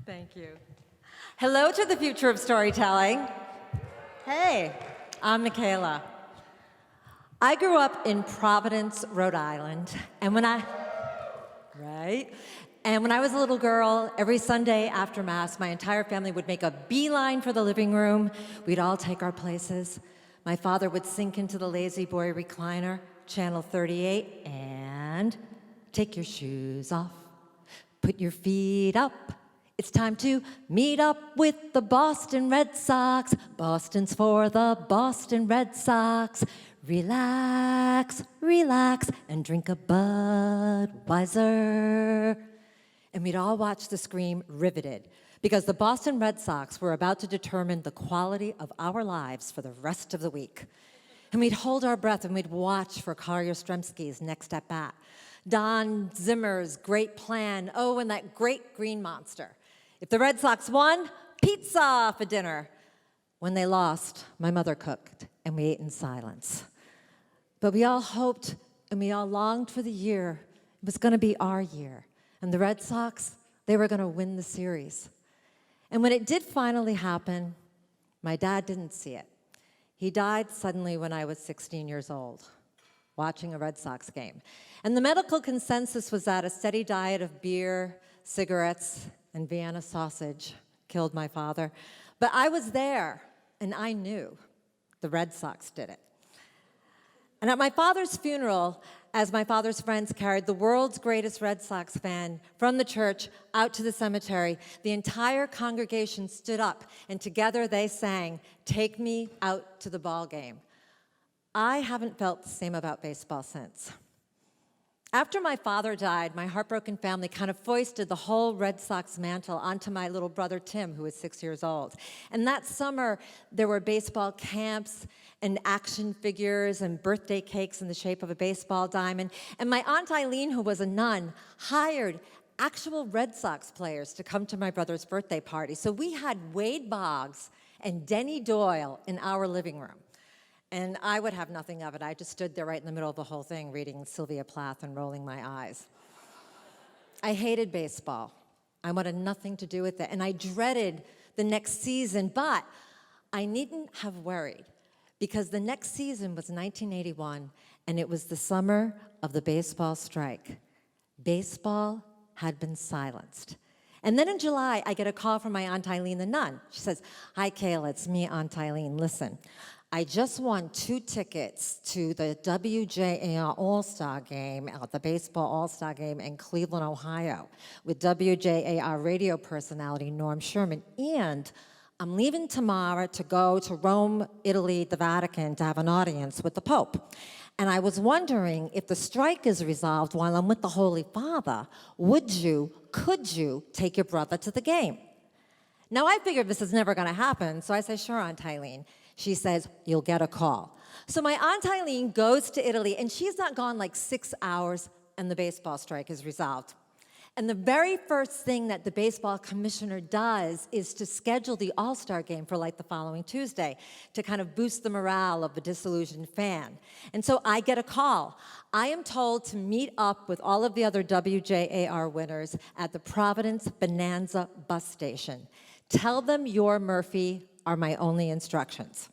Thank you. Hello to the future of storytelling. Hey, I'm Michaela. I grew up in Providence, Rhode Island, and when I was a little girl, every Sunday after Mass, my entire family would make a beeline for the living room. We'd all take our places. My father would sink into the lazy boy recliner, channel 38, and take your shoes off, put your feet up. It's time to meet up with the Boston Red Sox. Boston's for the Boston Red Sox. Relax, relax, and drink a Budweiser. And we'd all watch the screen riveted, because the Boston Red Sox were about to determine the quality of our lives for the rest of the week. And we'd hold our breath and we'd watch for Carl Yastrzemski's next at bat, Don Zimmer's great plan, oh, and that great green monster. If the Red Sox won, pizza for dinner. When they lost, my mother cooked, and we ate in silence. But we all hoped and we all longed for the year. It was going to be our year. And the Red Sox, they were going to win the series. And when it did finally happen, my dad didn't see it. He died suddenly when I was 16 years old, watching a Red Sox game. And the medical consensus was that a steady diet of beer, cigarettes, and Vienna sausage killed my father. But I was there, and I knew the Red Sox did it. And at my father's funeral, as my father's friends carried the world's greatest Red Sox fan from the church out to the cemetery, the entire congregation stood up, and together they sang, "Take Me Out to the Ball Game." I haven't felt the same about baseball since. After my father died, my heartbroken family kind of foisted the whole Red Sox mantle onto my little brother Tim, who was 6 years old. And that summer, there were baseball camps and action figures and birthday cakes in the shape of a baseball diamond. And my Aunt Eileen, who was a nun, hired actual Red Sox players to come to my brother's birthday party. So we had Wade Boggs and Denny Doyle in our living room. And I would have nothing of it. I just stood there right in the middle of the whole thing, reading Sylvia Plath and rolling my eyes. I hated baseball. I wanted nothing to do with it. And I dreaded the next season, but I needn't have worried, because the next season was 1981, and it was the summer of the baseball strike. Baseball had been silenced. And then in July, I get a call from my Aunt Eileen the nun. She says, "Hi, Kayla, it's me, Aunt Eileen. Listen, I just won 2 tickets to the WJAR All-Star Game, the Baseball All-Star Game in Cleveland, Ohio, with WJAR radio personality Norm Sherman. And I'm leaving tomorrow to go to Rome, Italy, the Vatican, to have an audience with the Pope. And I was wondering, if the strike is resolved while I'm with the Holy Father, could you take your brother to the game?" Now, I figured this is never going to happen, so I say, "Sure, Aunt Eileen." She says, "You'll get a call." So my Aunt Eileen goes to Italy, and she's not gone like 6 hours, and the baseball strike is resolved. And the very first thing that the baseball commissioner does is to schedule the All-Star Game for like the following Tuesday to kind of boost the morale of the disillusioned fan. And so I get a call. I am told to meet up with all of the other WJAR winners at the Providence Bonanza bus station. Tell them you're Murphy are my only instructions.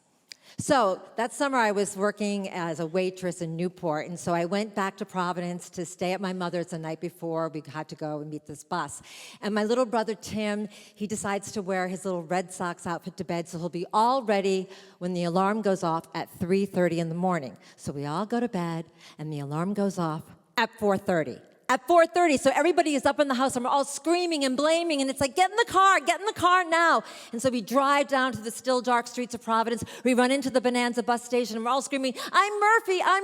So that summer I was working as a waitress in Newport, and so I went back to Providence to stay at my mother's the night before we had to go and meet this bus. And my little brother Tim, he decides to wear his little Red Sox outfit to bed, so he'll be all ready when the alarm goes off at 3:30 in the morning. So we all go to bed, and the alarm goes off at 4:30. At 4:30, so everybody is up in the house, and we're all screaming and blaming, and it's like, get in the car now. And so we drive down to the still dark streets of Providence. We run into the Bonanza bus station, and we're all screaming, I'm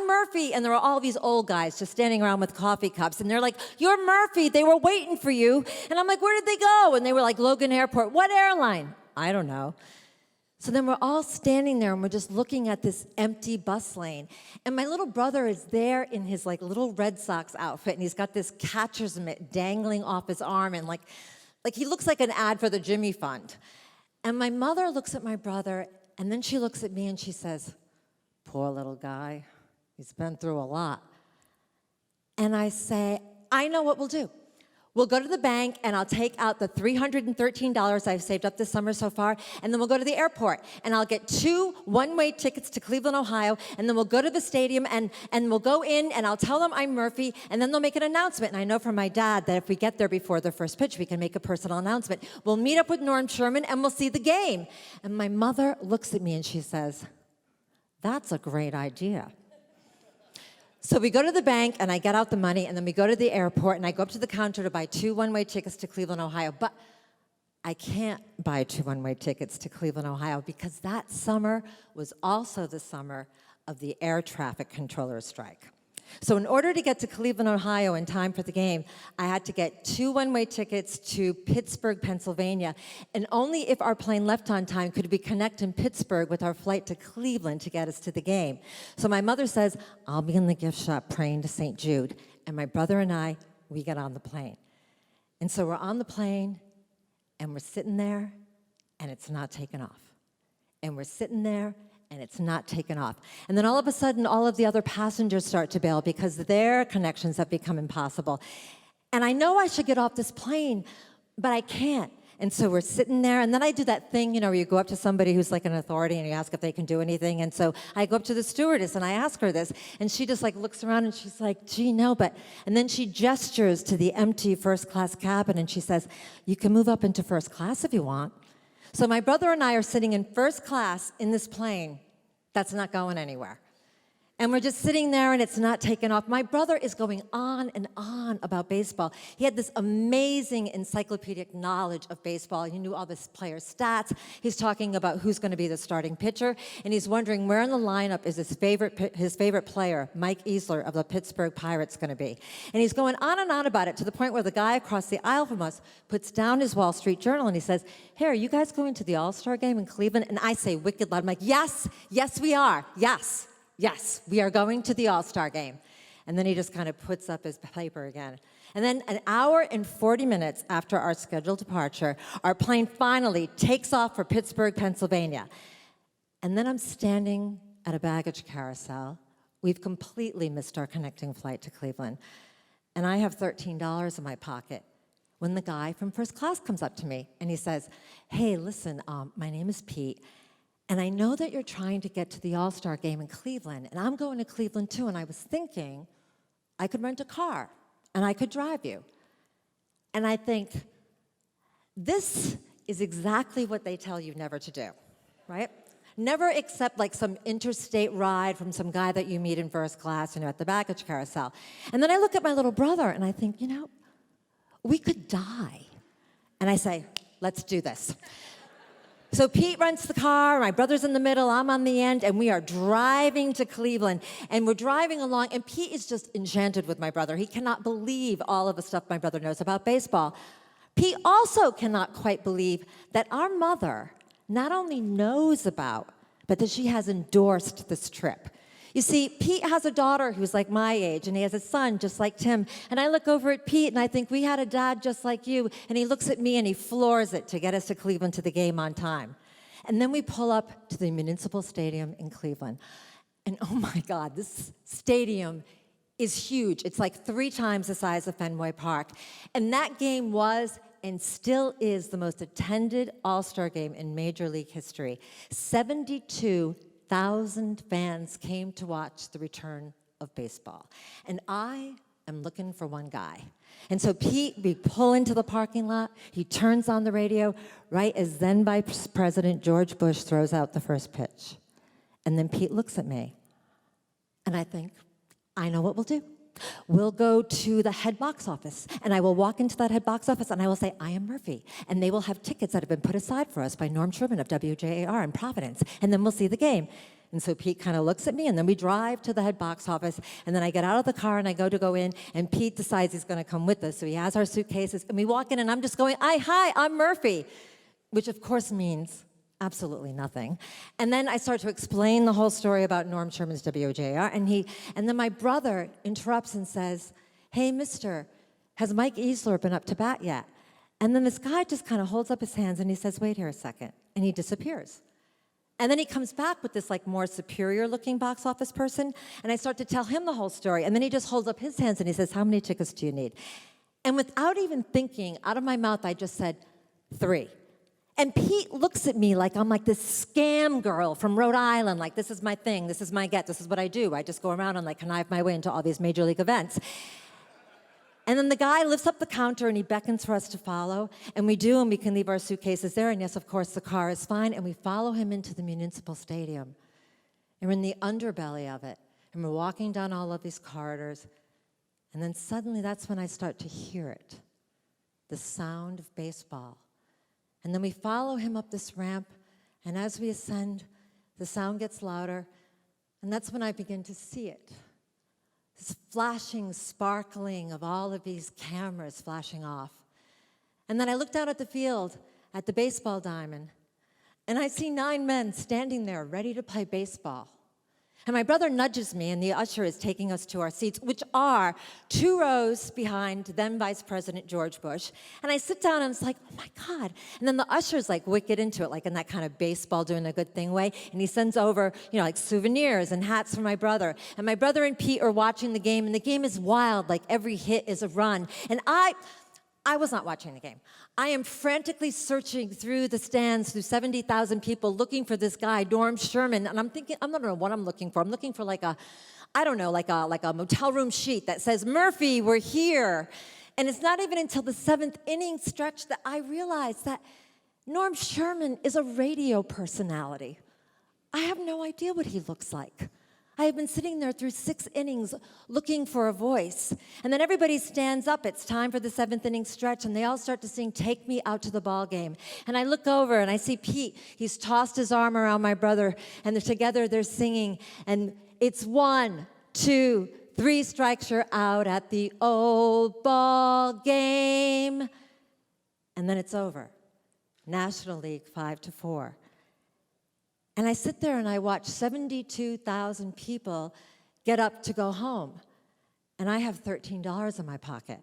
Murphy. And there are all these old guys just standing around with coffee cups, and they're like, you're Murphy, they were waiting for you. And I'm like, where did they go? And they were like, Logan Airport. What airline? I don't know. So then we're all standing there, and we're just looking at this empty bus lane. And my little brother is there in his like little Red Sox outfit, and he's got this catcher's mitt dangling off his arm, and like he looks like an ad for the Jimmy Fund. And my mother looks at my brother, and then she looks at me, and she says, poor little guy. He's been through a lot. And I say, I know what we'll do. We'll go to the bank, and I'll take out the $313 I've saved up this summer so far, and then we'll go to the airport, and I'll get 2 one-way tickets to Cleveland, Ohio, and then we'll go to the stadium, and we'll go in, and I'll tell them I'm Murphy, and then they'll make an announcement. And I know from my dad that if we get there before the first pitch, we can make a personal announcement. We'll meet up with Norm Sherman, and we'll see the game. And my mother looks at me, and she says, that's a great idea. So we go to the bank, and I get out the money, and then we go to the airport, and I go up to the counter to buy 2 one-way tickets to Cleveland, Ohio. But I can't buy 2 one-way tickets to Cleveland, Ohio, because that summer was also the summer of the air traffic controller strike. So in order to get to Cleveland, Ohio in time for the game, I had to get 2 one-way tickets to Pittsburgh, Pennsylvania, and only if our plane left on time could we connect in Pittsburgh with our flight to Cleveland to get us to the game. So my mother says, I'll be in the gift shop praying to St. Jude, and my brother and I, we get on the plane. And so we're on the plane, and we're sitting there, and it's not taking off. And we're sitting there, and it's not taken off. And then all of a sudden, all of the other passengers start to bail because their connections have become impossible. And I know I should get off this plane, but I can't. And so we're sitting there, and then I do that thing, where you go up to somebody who's like an authority and you ask if they can do anything. And so I go up to the stewardess and I ask her this, and she just looks around and she's like, gee, no, but, and then she gestures to the empty first class cabin and she says, you can move up into first class if you want. So my brother and I are sitting in first class in this plane that's not going anywhere. And we're just sitting there, and it's not taking off. My brother is going on and on about baseball. He had this amazing encyclopedic knowledge of baseball. He knew all the players' stats. He's talking about who's going to be the starting pitcher, and he's wondering where in the lineup is his favorite player, Mike Easler of the Pittsburgh Pirates, going to be. And he's going on and on about it to the point where the guy across the aisle from us puts down his Wall Street Journal, and he says, hey, are you guys going to the All-Star game in Cleveland? And I say wicked loud, I'm like, yes, we are, yes. Yes, we are going to the All-Star game. And then he just kind of puts up his paper again. And then an hour and 40 minutes after our scheduled departure, our plane finally takes off for Pittsburgh, Pennsylvania. And then I'm standing at a baggage carousel. We've completely missed our connecting flight to Cleveland. And I have $13 in my pocket when the guy from first class comes up to me and he says, hey, listen, my name is Pete. And I know that you're trying to get to the All-Star game in Cleveland, and I'm going to Cleveland too, and I was thinking I could rent a car, and I could drive you. And I think, this is exactly what they tell you never to do, right? Never accept some interstate ride from some guy that you meet in first class, at the baggage carousel. And then I look at my little brother, and I think, we could die. And I say, let's do this. So Pete rents the car, my brother's in the middle, I'm on the end, and we are driving to Cleveland. And we're driving along, and Pete is just enchanted with my brother. He cannot believe all of the stuff my brother knows about baseball. Pete also cannot quite believe that our mother not only knows about, but that she has endorsed this trip. You see, Pete has a daughter who's like my age, and he has a son just like Tim. And I look over at Pete, and I think, we had a dad just like you. And he looks at me, and he floors it to get us to Cleveland to the game on time. And then we pull up to the Municipal Stadium in Cleveland. And oh my God, this stadium is huge. It's like 3 times the size of Fenway Park. And that game was and still is the most attended All-Star game in Major League history. 72,000 fans came to watch the return of baseball. And I am looking for one guy. And so Pete, we pull into the parking lot. He turns on the radio right as then Vice President George Bush throws out the first pitch. And then Pete looks at me. And I think, I know what we'll do. We'll go to the head box office, and I will walk into that head box office, and I will say, I am Murphy, and they will have tickets that have been put aside for us by Norm Sherman of WJAR in Providence, and then we'll see the game. And so Pete kind of looks at me, and then we drive to the head box office, and then I get out of the car, and I go in, and Pete decides he's going to come with us, so he has our suitcases, and we walk in, and I'm just going, hi, I'm Murphy, which of course means absolutely nothing. And then I start to explain the whole story about Norm Sherman's WJR, and then my brother interrupts and says, hey, mister, has Mike Easler been up to bat yet? And then this guy just kind of holds up his hands and he says, wait here a second, and he disappears. And then he comes back with this like more superior looking box office person, and I start to tell him the whole story. And then he just holds up his hands and he says, "How many tickets do you need?" And without even thinking, out of my mouth, I just said, 3. And Pete looks at me like I'm like this scam girl from Rhode Island, like this is my thing, this is my get, this is what I do. I just go around and like connive my way into all these major league events. And then the guy lifts up the counter and he beckons for us to follow. And we do, and we can leave our suitcases there. And yes, of course, the car is fine. And we follow him into the municipal stadium. And we're in the underbelly of it. And we're walking down all of these corridors. And then suddenly that's when I start to hear it, the sound of baseball. And then we follow him up this ramp. And as we ascend, the sound gets louder. And that's when I begin to see it. This flashing, sparkling of all of these cameras flashing off. And then I look down at the field, at the baseball diamond, and I see 9 men standing there ready to play baseball. And my brother nudges me, and the usher is taking us to our seats, which are 2 rows behind then Vice President George Bush. And I sit down, and it's like, oh my God. And then the usher's like wicked into it, like in that kind of baseball doing a good thing way. And he sends over, like souvenirs and hats for my brother. And my brother and Pete are watching the game, and the game is wild, like every hit is a run. And I was not watching the game. I am frantically searching through the stands, through 70,000 people, looking for this guy, Norm Sherman. And I'm thinking, I don't know what I'm looking for. I'm looking for like a motel room sheet that says, "Murphy, we're here." And it's not even until the 7th inning stretch that I realized that Norm Sherman is a radio personality. I have no idea what he looks like. I have been sitting there through 6 innings looking for a voice. And then everybody stands up. It's time for the 7th inning stretch, and they all start to sing "Take Me Out to the Ball Game." And I look over, and I see Pete. He's tossed his arm around my brother, and together they're singing. And it's 1, 2, 3 strikes, you're out at the old ball game. And then it's over. National League 5-4. And I sit there and I watch 72,000 people get up to go home. And I have $13 in my pocket.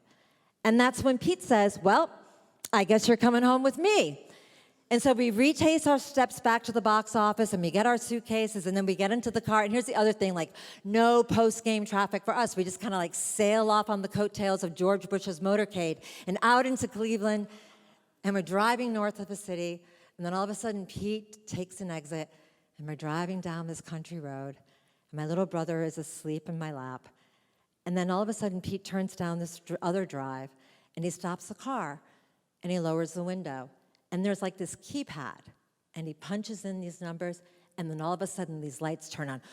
And that's when Pete says, "Well, I guess you're coming home with me." And so we retrace our steps back to the box office, and we get our suitcases, and then we get into the car. And here's the other thing, like no post-game traffic for us. We just kind of like sail off on the coattails of George Bush's motorcade and out into Cleveland. And we're driving north of the city. And then all of a sudden, Pete takes an exit. And we're driving down this country road, and my little brother is asleep in my lap. And then all of a sudden, Pete turns down this other drive, and he stops the car, and he lowers the window. And there's like this keypad, and he punches in these numbers, and then all of a sudden, these lights turn on,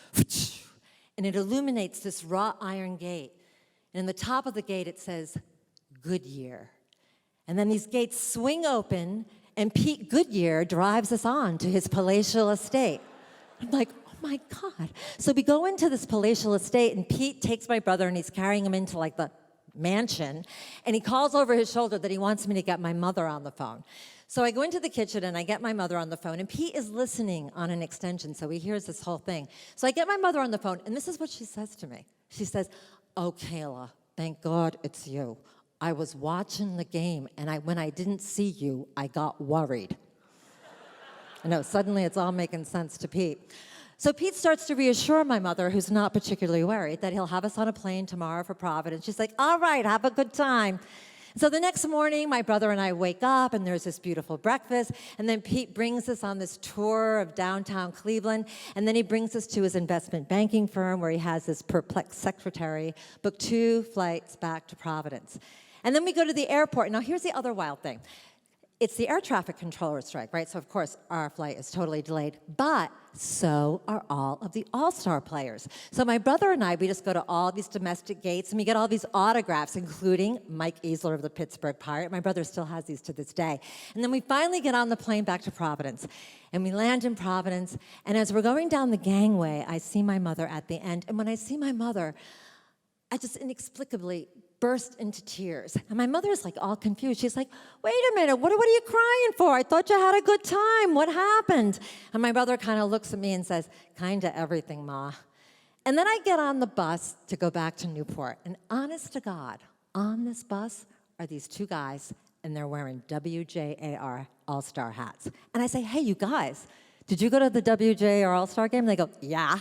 and it illuminates this wrought iron gate. And in the top of the gate, it says, "Goodyear." And then these gates swing open, and Pete Goodyear drives us on to his palatial estate. I'm like, oh my God. So we go into this palatial estate, and Pete takes my brother, and he's carrying him into like the mansion, and he calls over his shoulder that he wants me to get my mother on the phone. So I go into the kitchen, and I get my mother on the phone, and Pete is listening on an extension, so he hears this whole thing. So I get my mother on the phone, and this is what she says to me. She says, "Oh, Kayla, thank God it's you. I was watching the game, and when I didn't see you, I got worried." I know, suddenly it's all making sense to Pete. So Pete starts to reassure my mother, who's not particularly worried, that he'll have us on a plane tomorrow for Providence. She's like, "All right, have a good time." So the next morning, my brother and I wake up, and there's this beautiful breakfast, and then Pete brings us on this tour of downtown Cleveland, and then he brings us to his investment banking firm where he has this perplexed secretary book 2 flights back to Providence. And then we go to the airport. Now, here's the other wild thing. It's the air traffic controller strike, right? So, of course, our flight is totally delayed. But so are all of the all-star players. So my brother and I, we just go to all these domestic gates, and we get all these autographs, including Mike Easler of the Pittsburgh Pirate. My brother still has these to this day. And then we finally get on the plane back to Providence. And we land in Providence. And as we're going down the gangway, I see my mother at the end. And when I see my mother, I just inexplicably burst into tears. And my mother is like all confused. She's like, "Wait a minute, what are you crying for? I thought you had a good time. What happened?" And my brother kind of looks at me and says, "Kinda everything, Ma." And then I get on the bus to go back to Newport. And honest to God, on this bus are these 2 guys, and they're wearing WJAR All-Star hats. And I say, "Hey, you guys, did you go to the WJR All-Star game? And they go, yeah.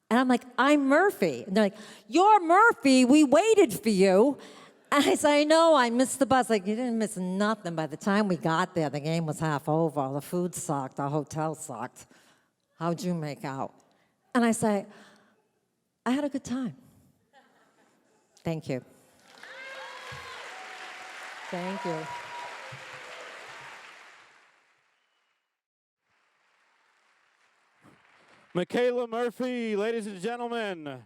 And I'm like, I'm Murphy. And they're like, you're Murphy, we waited for you. And I said, I know, I missed the bus. Like, you didn't miss nothing. By the time we got there, the game was half over. The food sucked, the hotel sucked. How'd you make out? And I say, I had a good time. Thank you. Thank you. Michaela Murphy, ladies and gentlemen.